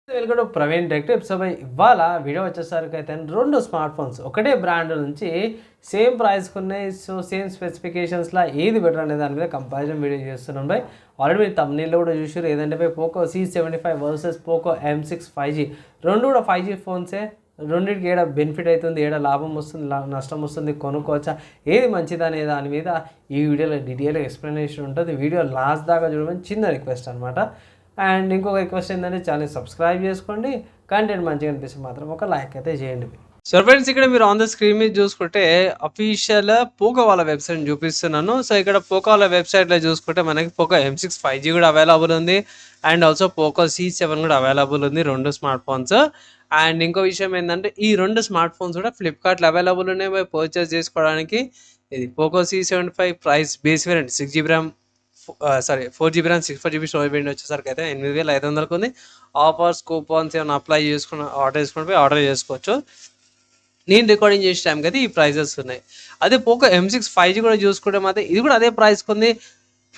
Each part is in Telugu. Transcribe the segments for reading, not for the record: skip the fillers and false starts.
Welcome to Praveen tech tips. So ఇవాళ వీడియో వచ్చేసరికి అయితే 2 స్మార్ట్ ఫోన్స్ ఒకటే బ్రాండ్ నుంచి సేమ్ ప్రైస్కి ఉన్నాయి. సో సేమ్ స్పెసిఫికేషన్స్లో ఏది బెటర్ అనే దాని మీద కంపారిజన్ వీడియో చేస్తున్నాం బై. ఆల్రెడీ మీరు తమ్నీల్లో కూడా చూసారు. ఏదంటే by Poco C75 versus Poco M6 5G. రెండు కూడా 5G ఫోన్సే. రెండింటికి ఏడా బెనిఫిట్ అవుతుంది, ఏడా లాభం వస్తుంది, నష్టం వస్తుంది, కొనుక్కోవచ్చా, ఏది మంచిది అనే దాని మీద ఈ వీడియోలో డీటెయిల్గా ఎక్స్ప్లెనేషన్ ఉంటుంది. వీడియో లాస్ట్ దాకా చూడమని చిన్న రిక్వెస్ట్ అనమాట. అండ్ ఇంకొక రిక్వెస్ట్ ఏంటంటే ఛానల్ సబ్స్క్రైబ్ చేసుకోండి. కంటెంట్ మంచిగా అనిపిస్తే మాత్రం ఒక లైక్ అయితే చేయండి. సో ఫ్రెండ్స్, ఇక్కడ మీరు ఆన్ ద స్క్రీన్ మీద చూసుకుంటే అఫీషియల్ పోకో వాళ్ళ వెబ్సైట్ చూపిస్తున్నాను. సో ఇక్కడ పోకో వాళ్ళ వెబ్సైట్లో చూసుకుంటే మనకి పోకో M6 5G కూడా అవైలబుల్ ఉంది. అండ్ ఆల్సో పోకో C7 కూడా అవైలబుల్ ఉంది, రెండు స్మార్ట్ ఫోన్స్. అండ్ ఇంకో విషయం ఏంటంటే ఈ రెండు స్మార్ట్ ఫోన్స్ కూడా ఫ్లిప్కార్ట్లో అవైలబుల్ ఉన్నాయి పర్చేస్ చేసుకోవడానికి. ఇది Poco C75 price base variant 6GB RAM 4GB RAM 64GB storage variant వచ్చేసరికి అయితే 8500 ఉంది. ఆఫర్స్ కూపన్స్ ఏమైనా అప్లై చేసుకుని ఆర్డర్ చేసుకోవచ్చు. నేను రికార్డింగ్ చేసే టైంకి అయితే ఈ ప్రైజెస్ ఉన్నాయి. అదే పోకో M6 5G కూడా చూసుకుంటే మాత్రం ఇది కూడా అదే ప్రైస్కి ఉంది.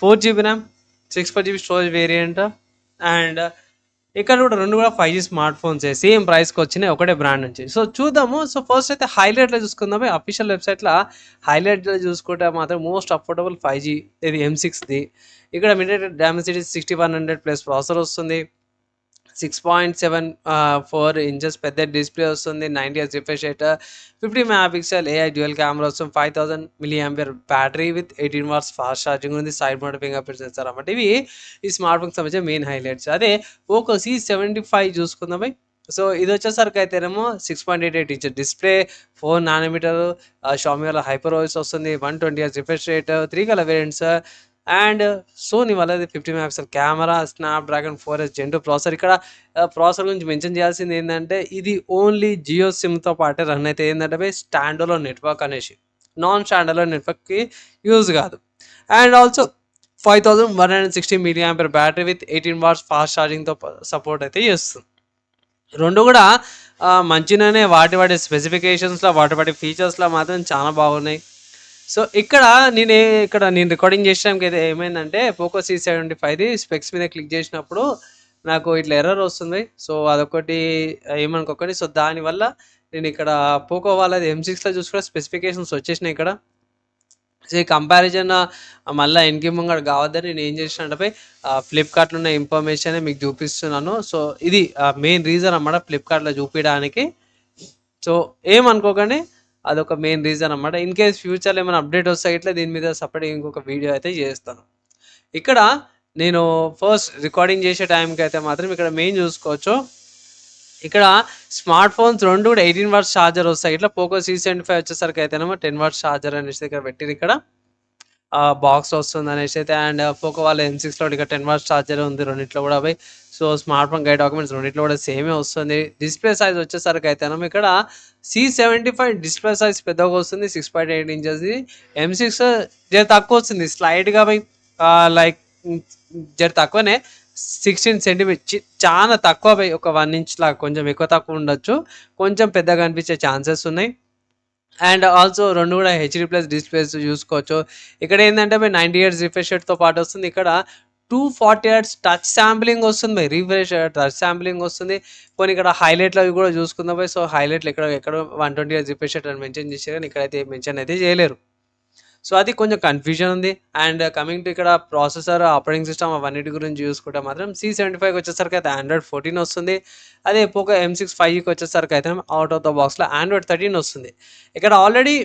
4GB RAM 64GB storage variant. And ఇక్కడ కూడా రెండు కూడా 5G స్మార్ట్ ఫోన్స్ సేమ్ ప్రైస్కి వచ్చినాయి ఒకటే బ్రాండ్ నుంచి. సో చూద్దాము. సో ఫస్ట్ అయితే హైలైట్లో చూసుకుందాము. అఫీషియల్ వెబ్సైట్లో హైలైట్లో చూసుకుంటే మాత్రం మోస్ట్ అఫోర్డబుల్ 5G ఇది M6ది. ఇక్కడ మిడ్ డామెసిటీ 6100 ప్లస్ ప్రాసెసర్ వస్తుంది. 6.74 ఇంచెస్ పెద్ద డిస్ప్లే వస్తుంది. 90Hz refresh rate, 50 megapixel AI dual camera వస్తుంది. 5000 mAh battery with 18 watts fast charging ఉంది. Side mount fingerprint sensor అన్నమాట. ఇవి ఈ స్మార్ట్ ఫోన్కి సంబంధించిన మెయిన్ హైలైట్స్. అదే పోకో C75 చూసుకుందాం. సో ఇది వచ్చేసరికి అయితేనేమో 6.88 ఇంచెస్ డిస్ప్లే, 4 నానోమీటర్ షామీ వల్ల హైపర్ ఓఎస్ వస్తుంది. 120Hz refresh rate, 3 colour variants. And Sony వాళ్ళది 50 megapixel camera, Snapdragon 4S Gen 2 processor. ఇక్కడ ప్రాసెసర్ గురించి మెన్షన్ చేయాల్సింది ఏంటంటే ఇది ఓన్లీ జియో సిమ్తో పాటే రన్ అయితే ఏంటంటే స్టాండ్ అలోన్ నెట్వర్క్ అనేసి, నాన్ స్టాండ్ అలోన్ నెట్వర్క్కి యూజ్ కాదు. And also 5160 mAh battery with 18 watts fast ఛార్జింగ్తో సపోర్ట్ అయితే చేస్తుంది. రెండు కూడా మంచిగానే వాటి స్పెసిఫికేషన్స్లో వాటి ఫీచర్స్లో మాత్రం చాలా బాగున్నాయి. సో ఇక్కడ నేను రికార్డింగ్ చేసడానికి అయితే ఏమైందంటే పోకో C75ది స్పెక్స్ మీద క్లిక్ చేసినప్పుడు నాకు ఇట్లా ఎర్రర్ వస్తుంది. సో అదొకటి ఏమనుకోకండి. సో దానివల్ల నేను ఇక్కడ పోకో వాళ్ళది M6లో చూసుకున్న స్పెసిఫికేషన్స్ వచ్చేసినాయి ఇక్కడ. సో ఈ కంపారిజన్ మళ్ళీ వెనక్కి ముంగడ కావద్దని నేను ఏం చేసినట్టు ఫ్లిప్కార్ట్లో ఉన్న ఇన్ఫర్మేషన్ మీకు చూపిస్తున్నాను. సో ఇది మెయిన్ రీజన్ అన్నమాట ఫ్లిప్కార్ట్లో చూపించడానికి. సో ఏమనుకోకండి, అదొక మెయిన్ రీజన్ అన్నమాట. ఇన్ కేస్ ఫ్యూచర్లో ఏమైనా అప్డేట్ వస్తే ఇట్లా దీని మీద సపరేట్ ఇంకొక వీడియో అయితే చేస్తాను. ఇక్కడ నేను ఫస్ట్ రికార్డింగ్ చేసే టైంకి అయితే మాత్రం ఇక్కడ మెయిన్ చూసుకోవచ్చు. ఇక్కడ స్మార్ట్ ఫోన్స్ రెండు కూడా 18 వాట్స్ ఛార్జర్ వస్తాయి. ఇట్లా పోకో C75 వచ్చేసరికి అయితేనేమో 10 వాట్స్ ఛార్జర్ అనేసి ఇక్కడ పెట్టింది. ఇక్కడ బాక్స్ వస్తుంది అనేసి అయితే. అండ్ పోకో వాళ్ళ M6లో ఇక్కడ 10 వాట్స్ ఛార్జర్ ఉంది రెండిట్లో కూడా పోయి. So smart phone guide documents రెండిట్లో కూడా సేమే వస్తుంది. డిస్ప్లే సైజ్ వచ్చేసరికి అయితేనేమో ఇక్కడ C75 డిస్ప్లే సైజ్ పెద్దగా వస్తుంది, 6.8 ఇంచెస్ది. M6 జర తక్కువ వస్తుంది స్లైడ్గా పోయి, లైక్ జర తక్కువనే 16 సెంటీమీటర్, చాలా తక్కువ పోయి ఒక 1 ఇంచ్ లాగా కొంచెం ఎక్కువ తక్కువ ఉండొచ్చు, కొంచెం పెద్దగా అనిపించే ఛాన్సెస్ ఉన్నాయి. అండ్ ఆల్సో రెండు కూడా HD+ డిస్ప్లేస్ చూసుకోవచ్చు. ఇక్కడ ఏంటంటే 90Hz రిఫ్రెష్ రేట్తో పాటు వస్తుంది. ఇక్కడ 240Hz టచ్ శాంప్లింగ్ వస్తుంది, రిఫ్రెష్ టచ్ శాంప్లింగ్ వస్తుంది. కొన్ని ఇక్కడ హైలైట్లో అవి కూడా చూసుకుందాం. సో హైలైట్లు ఎక్కడ 120Hz రిఫ్రెష్ రేట్ అని మెన్షన్ చేశారు కానీ ఇక్కడైతే మెన్షన్ అయితే చేయలేరు. సో అది కొంచెం కన్ఫ్యూజన్ ఉంది. అండ్ కమింగ్ టు ఇక్కడ ప్రాసెసర్, ఆపరేటింగ్ సిస్టమ్ అవన్నిటి గురించి చూసుకుంటే మాత్రం C75కి వచ్చేసరికి అయితే Android 14 వస్తుంది. అదే పోకో M6 5Gకి వచ్చేసరికి అయితే అవుట్ ఆఫ్ ద బాక్స్లో Android 13 వస్తుంది. ఇక్కడ ఆల్రెడీ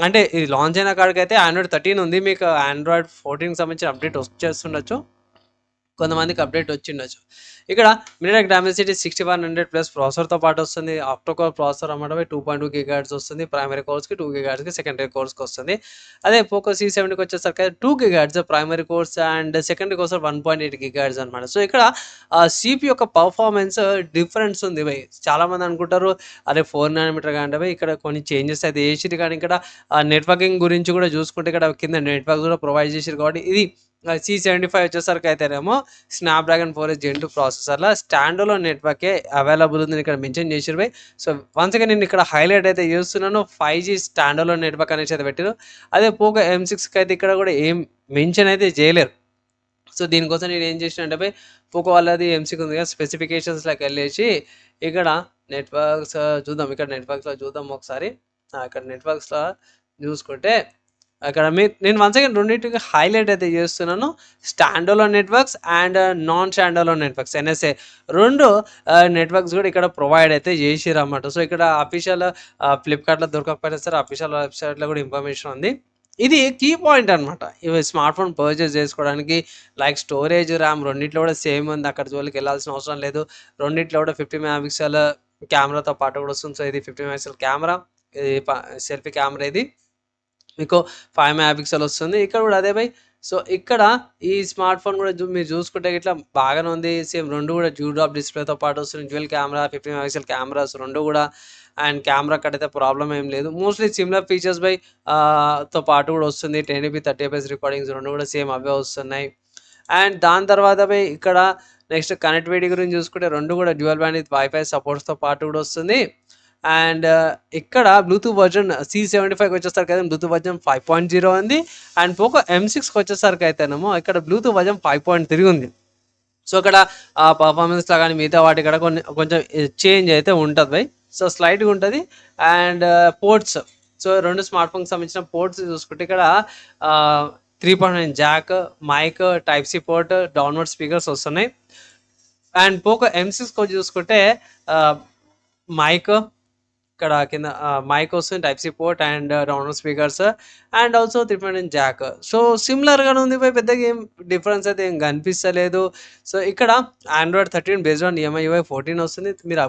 అంటే ఇది లాంచ్ అయిన కాడికి అయితే Android 13 ఉంది. మీకు Android 14కి సంబంధించిన అప్డేట్ వచ్చేస్తుండొచ్చు, కొంతమందికి అప్డేట్ వచ్చిండొచ్చు. ఇక్కడ మిడ్ డామెసిటీ 6100 ప్లస్ ప్రాసెసర్తో పాటు వస్తుంది. ఆక్టోకోర్ ప్రాసెసర్ అన్నమాట 2.2 GHz వస్తుంది. ప్రైమరీ కోర్స్కి 2 GHzకి, సెకండరీ కోర్స్కి వస్తుంది. అదే పోకో C70కి వచ్చేసరికి 2 GHz primary course and secondary course 1.8 GHz అనమాట. సో ఇక్కడ CPU యొక్క పర్ఫార్మెన్స్ డిఫరెన్స్ ఉంది భయ్. చాలామంది అనుకుంటారు అదే 4 నానోమీటర్ కానీ ఇక్కడ కొన్ని చేంజెస్ అయితే చేసిరు. కానీ ఇక్కడ నెట్వర్కింగ్ గురించి కూడా చూసుకుంటే ఇక్కడ కింద నెట్వర్క్ కూడా ప్రొవైడ్ చేసారు. కాబట్టి ఇది C75 వచ్చేసరికి అయితేనేమో స్నాప్డ్రాగన్ 4S Gen 2 ప్రాసెసర్లో స్టాండ్ అలోన్ నెట్వర్కే అవైలబుల్ ఉందని ఇక్కడ మెన్షన్ చేసిరు బై. సో వన్స్ అగైన్ నేను ఇక్కడ హైలైట్ అయితే చేస్తున్నాను 5G స్టాండ్ అలోన్ నెట్వర్క్ అనేసి అయితే పెట్టారు. అదే పోకో M6కి అయితే ఇక్కడ కూడా ఏం మెన్షన్ అయితే చేయలేరు. సో దీనికోసం నేను ఏం చేసిన అంటే పోకో వాళ్ళది ఎంసీకి ఉంది కదా, స్పెసిఫికేషన్స్లోకి వెళ్ళేసి ఇక్కడ నెట్వర్క్స్ చూద్దాం. ఇక్కడ నెట్వర్క్స్లో చూద్దాం ఒకసారి. ఇక్కడ నెట్వర్క్స్లో చూసుకుంటే అక్కడ నేను వన్స్ అగైన్ రెండింటికి హైలైట్ అయితే చేస్తున్నాను. Stand alone networks and non stand alone networks NSA రెండు నెట్వర్క్స్ కూడా ఇక్కడ ప్రొవైడ్ అయితే చేసిర్రు అన్నమాట. సో ఇక్కడ అఫీషియల్ ఫ్లిప్కార్ట్లో దొరకకపోయినా సరే అఫీషియల్ వెబ్సైట్లో కూడా ఇన్ఫర్మేషన్ ఉంది. ఇది కీ పాయింట్ అనమాట. ఇవి స్మార్ట్ ఫోన్ పర్చేస్ చేసుకోవడానికి. లైక్ స్టోరేజ్, ర్యామ్ రెండింటిలో కూడా సేమ్ ఉంది. అక్కడ జోలికి వెళ్ళాల్సిన అవసరం లేదు. రెండింటిలో కూడా 50 మెగాపిక్సెల్ కెమెరాతో పాటు కూడా వస్తుంది. సో ఇది 50 మెగాపిక్సెల్ కెమెరా, ఇది సెల్ఫీ కెమెరా. ఇది మీకు 5 మెగాపిక్సెల్ వస్తుంది. ఇక్కడ కూడా అదే సో ఇక్కడ ఈ స్మార్ట్ ఫోన్ కూడా మీరు చూసుకుంటే ఇట్లా బాగానే ఉంది. సేమ్ రెండు కూడా డ్రాప్ డిస్ప్లేతో పాటు వస్తుంది. డ్యూయల్ కెమెరా, 50 మెగాపిక్సెల్ కెమెరాస్ రెండు కూడా. అండ్ కెమెరా అక్కడైతే ప్రాబ్లం ఏం లేదు. మోస్ట్లీ సిమిలర్ ఫీచర్స్ తో పాటు కూడా వస్తుంది. 1080p 30fps రికార్డింగ్స్ రెండు కూడా సేమ్ అవే వస్తున్నాయి. అండ్ దాని తర్వాత ఇక్కడ నెక్స్ట్ కనెక్టివిటీ గురించి చూసుకుంటే రెండు కూడా డ్యూయల్ బ్యాండ్ విత్ వైఫై సపోర్ట్స్తో పాటు కూడా వస్తుంది. అండ్ ఇక్కడ బ్లూటూత్ వర్జన్ C75కి వచ్చేసరికి అయితే బ్లూటూత్ వర్జన్ 5.0 ఉంది. అండ్ పోకో M6కి వచ్చేసరికి అయితేనేమో ఇక్కడ బ్లూటూత్ వర్జన్ 5.3 ఉంది. సో ఇక్కడ పర్ఫార్మెన్స్లో కానీ మిగతా వాటి కూడా కొంచెం చేంజ్ అయితే ఉంటుంది సో స్లైట్గా ఉంటుంది. అండ్ పోర్ట్స్, సో రెండు స్మార్ట్ ఫోన్కి సంబంధించిన పోర్ట్స్ చూసుకుంటే ఇక్కడ 3.9 jack, mic, type C port, downward speakers వస్తున్నాయి. అండ్ పోకో M6 చూసుకుంటే మైక్, ఇక్కడ కింద మైక్ వస్తుంది, type C port and downward speakers and also 3.9 jack. So సిమిలర్గానే ఉంది పెద్దగా ఏం డిఫరెన్స్ అయితే ఏం కనిపిస్తలేదు. సో ఇక్కడ Android 13 బేస్డ్ ఆన్ MIUI 14 వస్తుంది. మీరు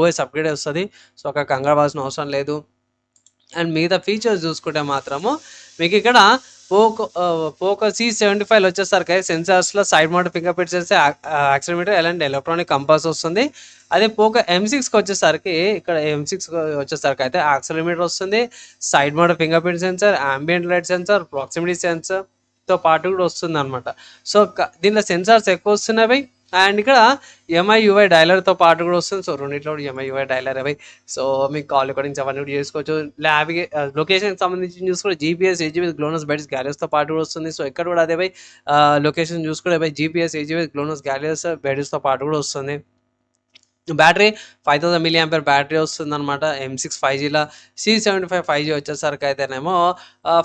OS అప్గ్రేడ్ వస్తుంది. సో అక్కడ కంగారు పడాల్సిన అవసరం లేదు. అండ్ మిగతా ఫీచర్స్ చూసుకుంటే మాత్రము మీకు ఇక్కడ పోకో C75 వచ్చేసరికి సెన్సార్స్లో side mount fingerprint sensor, accelerometer ఎలాంటి ఎలక్ట్రానిక్ కంపాస్ వస్తుంది. అదే పోకో M6కి వచ్చేసరికి ఇక్కడ M6 వచ్చేసరికి అయితే యాక్సిలెరోమీటర్ వస్తుంది, side mount fingerprint sensor, ambient light sensor, proximity సెన్సార్తో పాటు కూడా వస్తుంది అనమాట. సో దీనిలో సెన్సార్స్ ఎక్కువ వస్తున్నాయి. అండ్ ఇక్కడ MIUI డైలర్తో పాటు కూడా వస్తుంది. సో రెండింటిలో కూడా MIUI డైలర్ సో మీకు కాల్ రికార్డింగ్స్ అవన్నీ కూడా చేసుకోవచ్చు. లొకేషన్కి సంబంధించి చూసుకుంటే GPS AG with GLONASS BeiDou గ్యాలరీస్తో పాటు కూడా వస్తుంది. సో ఇక్కడ కూడా అదే లొకేషన్ చూసుకుంటే GPS AG with GLONASS Galileo బెడ్స్తో పాటు కూడా వస్తుంది. బ్యాటరీ 5000 mAh బ్యాటరీ వస్తుంది అనమాట. M6 5Gలో. C75 5G వచ్చేసరికి అయితేనేమో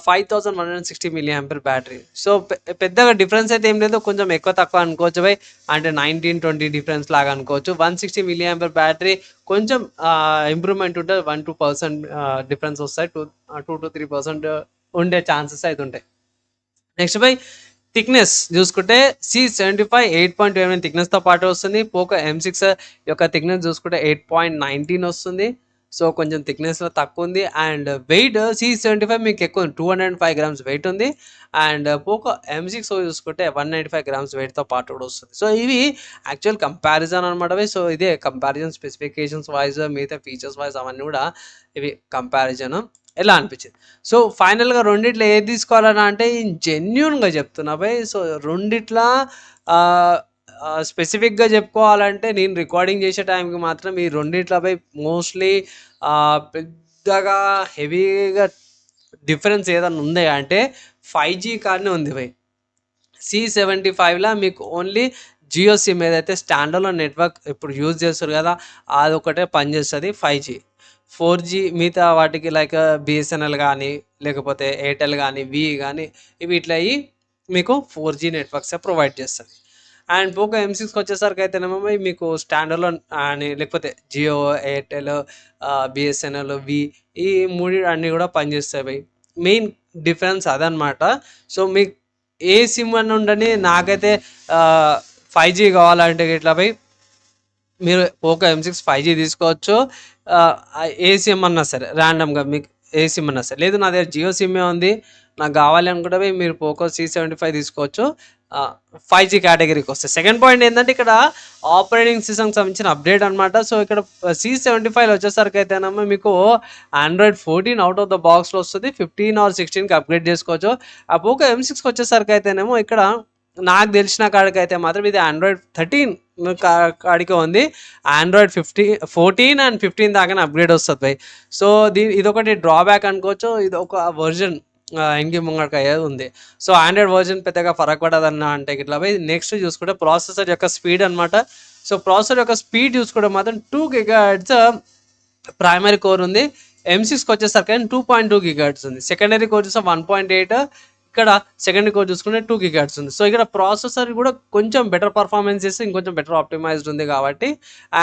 5160 mAh బ్యాటరీ. సో పెద్దగా డిఫరెన్స్ అయితే ఏం లేదు, కొంచెం ఎక్కువ తక్కువ అనుకోవచ్చు అంటే 19-20 డిఫరెన్స్ లాగా అనుకోవచ్చు. 160 mAh బ్యాటరీ కొంచెం ఇంప్రూవ్మెంట్ ఉంటుంది. 1-2% డిఫరెన్స్ వస్తాయి. 2-3% ఉండే ఛాన్సెస్ అయితే ఉంటాయి. నెక్స్ట్ థిక్నెస్ చూసుకుంటే C75 8.29 థిక్నెస్తో పాటు వస్తుంది. పోకో M6 యొక్క థిక్నెస్ చూసుకుంటే 8.19 వస్తుంది. సో కొంచెం థిక్నెస్లో తక్కువ ఉంది. అండ్ వెయిట్ C75 మీకు ఎక్కువ 205 grams వెయిట్ ఉంది. అండ్ పోకో M6 చూసుకుంటే 195 grams వెయిట్తో పాటు కూడా వస్తుంది. సో ఇవి యాక్చువల్ కంపారిజన్ అనమాట. సో ఇదే కంపారిజన్ స్పెసిఫికేషన్స్ వైజ్, మిగతా ఫీచర్స్ వైజ్ అవన్నీ కూడా ఇవి కంపారిజన్. ఎలా అనిపించింది? సో ఫైనల్గా రెండిట్లో ఏది తీసుకోవాలని అంటే జెన్యూన్గా చెప్తున్నా సో రెండిట్లా స్పెసిఫిక్గా చెప్పుకోవాలంటే నేను రికార్డింగ్ చేసే టైంకి మాత్రం ఈ రెండిట్ల మోస్ట్లీ పెద్దగా హెవీగా డిఫరెన్స్ ఏదైనా ఉంది అంటే 5G కానీ ఉంది C75లో మీకు ఓన్లీ జియో సిమ్ ఏదైతే స్టాండర్లోన్ నెట్వర్క్ ఇప్పుడు యూజ్ చేస్తారు కదా అదొకటే పనిచేస్తుంది 5G. 4G మిగతా వాటికి లైక్ BSNL కానీ లేకపోతే ఎయిర్టెల్ కానీ వి కానీ ఇవి ఇట్లా మీకు 4G నెట్వర్క్సే ప్రొవైడ్ చేస్తుంది. అండ్ పోకో M6 వచ్చేసరికి అయితేనేమో మీకు స్టాండర్లోన్ అని లేకపోతే జియో, ఎయిర్టెల్, BSNL, వి ఈ మూడు అన్నీ కూడా పనిచేస్తాయి మెయిన్ డిఫరెన్స్ అదనమాట. సో మీకు ఏ సిమ్ అని ఉండని నాకైతే 5G కావాలంటే ఇట్లా మీరు పోకో M6 5G తీసుకోవచ్చు. ఏ సిమ్ అన్నా సరే ర్యాండమ్గా మీకు ఏ సిమ్ అన్నా సరే, లేదు నా దగ్గర జియో సిమ్మే ఉంది నాకు కావాలి అనుకుంటే మీరు పోకో C75 తీసుకోవచ్చు. 5G కేటగిరీకి వస్తే సెకండ్ పాయింట్ ఏంటంటే ఇక్కడ ఆపరేటింగ్ సిస్టమ్కి సంబంధించిన అప్డేట్ అనమాట. సో ఇక్కడ C75 వచ్చేసరికి అయితేనేమో మీకు Android 14 అవుట్ ఆఫ్ ద బాక్స్లో వస్తుంది. 15 or 16కి అప్గ్రేడ్ చేసుకోవచ్చు. ఆ పోకో M6కి వచ్చేసరికి అయితేనేమో ఇక్కడ నాకు తెలిసిన కాడికైతే మాత్రం ఇది Android 13 కాడికే ఉంది. Android 14 and 15 దాకానే అప్గ్రేడ్ వస్తుంది సో ఇదొకటి డ్రాబ్యాక్ అనుకోవచ్చు. ఇది ఒక వర్జన్ ఎంగి ముంగడికాయ ఉంది. సో ఆండ్రాయిడ్ వర్షన్ పెద్దగా ఫరక్ పడదన్న అంటే ఇట్లా పోయి నెక్స్ట్ చూసుకుంటే ప్రాసెసర్ యొక్క స్పీడ్ అనమాట. సో ప్రాసెసర్ యొక్క స్పీడ్ చూసుకుంటే మాత్రం 2 GHz ప్రైమరీ కోర్ ఉంది. M6కి వచ్చేసరికి 2.2 GHz ఉంది. సెకండరీ కోర్ చూస్తే 1.8, ఇక్కడ సెకండరీ కోర్ చూసుకుంటే 2 GHz ఉంది. సో ఇక్కడ ప్రాసెసర్ కూడా కొంచెం బెటర్ పర్ఫార్మెన్స్ చేస్తే ఇంకొంచెం బెటర్ ఆప్టిమైజ్డ్ ఉంది కాబట్టి.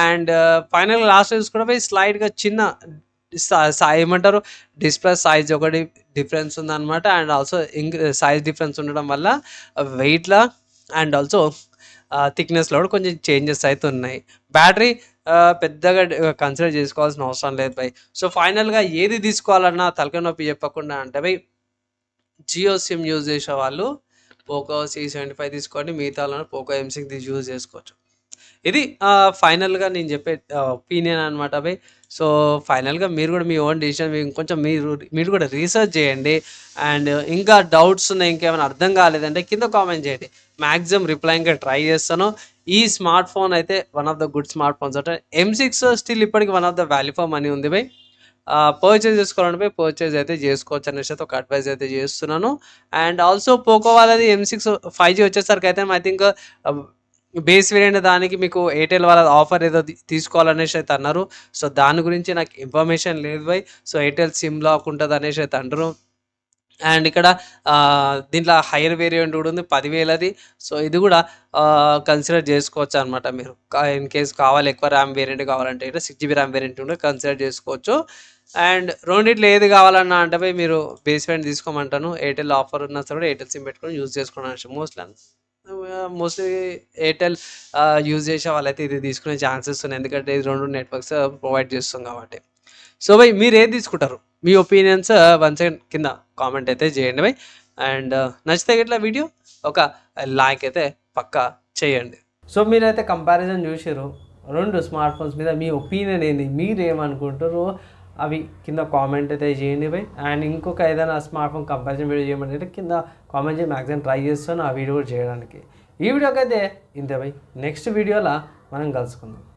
అండ్ ఫైనల్గా లాస్ట్ చూసుకుంటే పోయి స్లైడ్గా చిన్న ఏమంటారు డిస్ప్లే సైజ్ ఒకటి డిఫరెన్స్ ఉందన్నమాట. అండ్ ఆల్సో సైజ్ డిఫరెన్స్ ఉండడం వల్ల వెయిట్లో అండ్ ఆల్సో థిక్నెస్లో కూడా కొంచెం చేంజెస్ అయితే ఉన్నాయి. బ్యాటరీ పెద్దగా కన్సిడర్ చేసుకోవాల్సిన అవసరం లేదు బై. సో ఫైనల్గా ఏది తీసుకోవాలన్నా తలకాయ నొప్పి చెప్పకుండా అంటే బై జియో సిమ్ యూజ్ చేసే వాళ్ళు పోకో C75 తీసుకోండి, మిగతా పోకో M6 యూజ్ చేసుకోవచ్చు. ఇది ఫైనల్గా నేను చెప్పే ఒపీనియన్ అనమాట బై. సో ఫైనల్గా మీరు కూడా మీ ఓన్ డిసిషన్ ఇంకొంచెం మీరు కూడా రీసెర్చ్ చేయండి. అండ్ ఇంకా డౌట్స్ ఉన్నాయి, ఇంకేమైనా అర్థం కాలేదంటే కింద కామెంట్ చేయండి, మ్యాక్సిమం రిప్లై ఇంకా ట్రై చేస్తాను. ఈ స్మార్ట్ ఫోన్ అయితే one of the good smart phones అంటే M6 స్టిల్ ఇప్పటికి one of the value for money ఉంది బై. పర్చేజ్ చేసుకోవాలంటే పోయి పర్చేజ్ అయితే చేసుకోవచ్చు అనేసి అయితే ఒక అడ్వైజ్ అయితే చేస్తున్నాను. అండ్ ఆల్సో పోకో వాళ్ళది M6 5G వచ్చేసరికి అయితే ఐ థింక్ బేస్ వేరియంట్ దానికి మీకు ఎయిర్టెల్ వాళ్ళ ఆఫర్ ఏదో తీసుకోవాలనేసి అయితే అన్నారు. సో దాని గురించి నాకు ఇన్ఫర్మేషన్ లేదు bye. So Airtel SIM lock ఉంటుంది అనేసి అయితే అంటారు. అండ్ ఇక్కడ దీంట్లో హైయర్ వేరియంట్ కూడా ఉంది 10,000ది. సో ఇది కూడా కన్సిడర్ చేసుకోవచ్చు అనమాట. మీరు ఇన్ కేస్ కావాలి ఎక్కువ ర్యామ్ వేరియంట్ కావాలంటే ఇక్కడ 6GB ర్యామ్ వేరియంట్ కూడా కన్సిడర్ చేసుకోవచ్చు. అండ్ రెండిట్లో ఏది కావాలన్నా అంటే పోయి మీరు బేస్ వేరియంట్ తీసుకోమంటాను. ఎయిర్టెల్ ఆఫర్ ఉన్నా సరే కూడా ఎయిర్టెల్ సిమ్ పెట్టుకొని యూజ్ చేసుకోవడానికి మోస్ట్లీ ఎయిర్టెల్ యూజ్ చేసే వాళ్ళైతే ఇది తీసుకునే ఛాన్సెస్ ఉన్నాయి, ఎందుకంటే ఇది 2 నెట్వర్క్స్ ప్రొవైడ్ చేస్తుంది కాబట్టి. సో బై మీరు ఏది తీసుకుంటారు, మీ ఒపీనియన్స్ వన్ సెకండ్ కింద కామెంట్ అయితే చేయండి బై. అండ్ నచ్చితే ఇట్లా వీడియో ఒక లైక్ అయితే పక్కా చేయండి. సో మీరైతే కంపారిజన్ చూసారు 2 స్మార్ట్ ఫోన్స్ మీద, మీ ఒపీనియన్ ఏంది, మీరు ఏమనుకుంటారు అవి కింద కామెంట్ అయితే చేయండి బై. అండ్ ఇంకొక ఏదైనా స్మార్ట్ ఫోన్ కంపారిజన్ వీడియో చేయమంటే కింద కామెంట్ చేసి మ్యాక్సిమం ట్రై చేస్తాను ఆ వీడియో కూడా చేయడానికి. ఈ వీడియోకి అయితే ఇంతే బై. నెక్స్ట్ వీడియోలో మనం కలుసుకుందాం.